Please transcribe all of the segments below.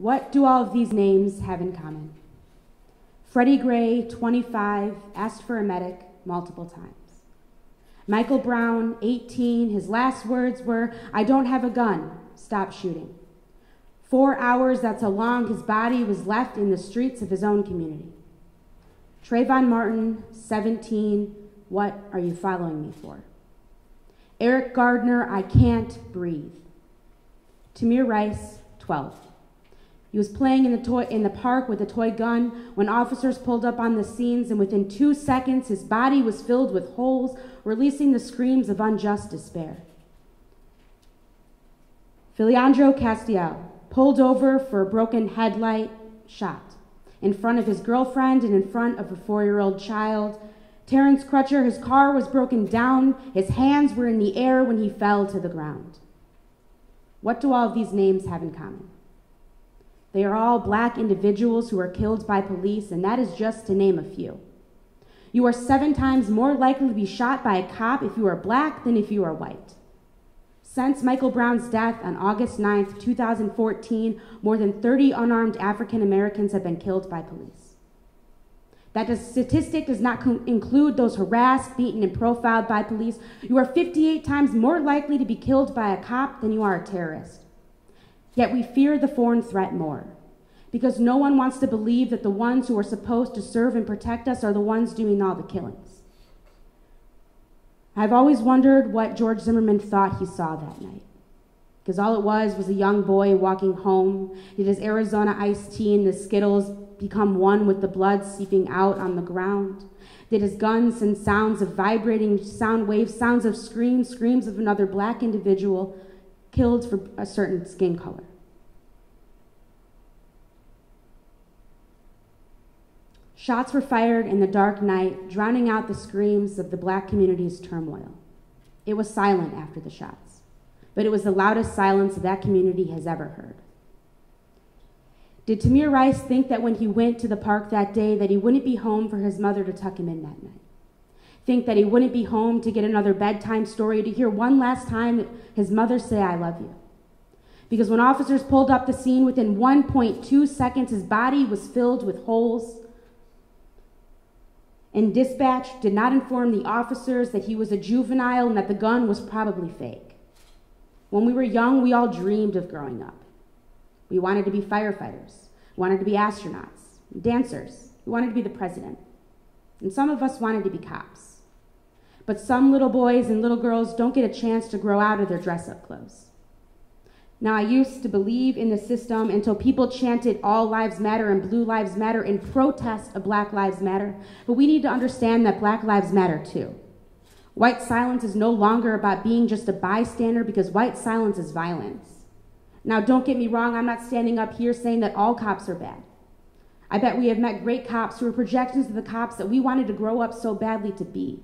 What do all of these names have in common? Freddie Gray, 25, asked for a medic multiple times. Michael Brown, 18, his last words were, "I don't have a gun, stop shooting." 4 hours, that's how long his body was left in the streets of his own community. Trayvon Martin, 17, what are you following me for? Eric Gardner, I can't breathe. Tamir Rice, 12. He was playing in the park with a toy gun when officers pulled up on the scenes, and within 2 seconds, his body was filled with holes, releasing the screams of unjust despair. Filiandro Castiel, pulled over for a broken headlight, shot. In front of his girlfriend and in front of a 4-year-old child. Terrence Crutcher, his car was broken down. His hands were in the air when he fell to the ground. What do all of these names have in common? They are all Black individuals who are killed by police, and that is just to name a few. You are 7 times more likely to be shot by a cop if you are Black than if you are white. Since Michael Brown's death on August 9th, 2014, more than 30 unarmed African Americans have been killed by police. That statistic does not include those harassed, beaten, and profiled by police. You are 58 times more likely to be killed by a cop than you are a terrorist. Yet we fear the foreign threat more, because no one wants to believe that the ones who are supposed to serve and protect us are the ones doing all the killings. I've always wondered what George Zimmerman thought he saw that night, because all it was a young boy walking home. Did his Arizona iced tea and the Skittles become one with the blood seeping out on the ground? Did his guns send sounds of vibrating sound waves, sounds of screams of another Black individual killed for a certain skin color? Shots were fired in the dark night, drowning out the screams of the Black community's turmoil. It was silent after the shots, but it was the loudest silence that community has ever heard. Did Tamir Rice think that when he went to the park that day that he wouldn't be home for his mother to tuck him in that night? Think that he wouldn't be home to get another bedtime story, to hear one last time his mother say, "I love you"? Because when officers pulled up the scene, within 1.2 seconds, his body was filled with holes. And dispatch did not inform the officers that he was a juvenile and that the gun was probably fake. When we were young, we all dreamed of growing up. We wanted to be firefighters, wanted to be astronauts, dancers. We wanted to be the president. And some of us wanted to be cops. But some little boys and little girls don't get a chance to grow out of their dress-up clothes. Now, I used to believe in the system until people chanted all lives matter and blue lives matter in protest of Black lives matter. But we need to understand that Black lives matter too. White silence is no longer about being just a bystander, because white silence is violence. Now, don't get me wrong, I'm not standing up here saying that all cops are bad. I bet we have met great cops who are projections of the cops that we wanted to grow up so badly to be.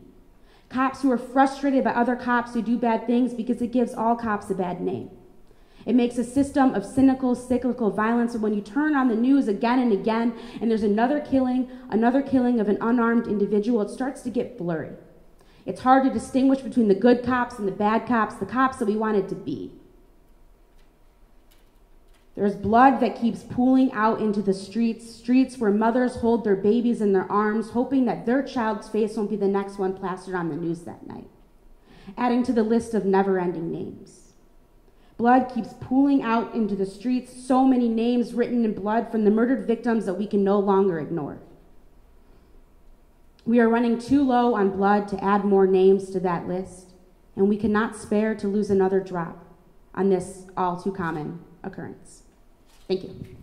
Cops who are frustrated by other cops who do bad things because it gives all cops a bad name. It makes a system of cynical, cyclical violence, and when you turn on the news again and again, and there's another killing of an unarmed individual, it starts to get blurry. It's hard to distinguish between the good cops and the bad cops, the cops that we wanted to be. There's blood that keeps pooling out into the streets where mothers hold their babies in their arms, hoping that their child's face won't be the next one plastered on the news that night, adding to the list of never-ending names. Blood keeps pooling out into the streets, so many names written in blood from the murdered victims that we can no longer ignore. We are running too low on blood to add more names to that list, and we cannot spare to lose another drop on this all too common occurrence. Thank you.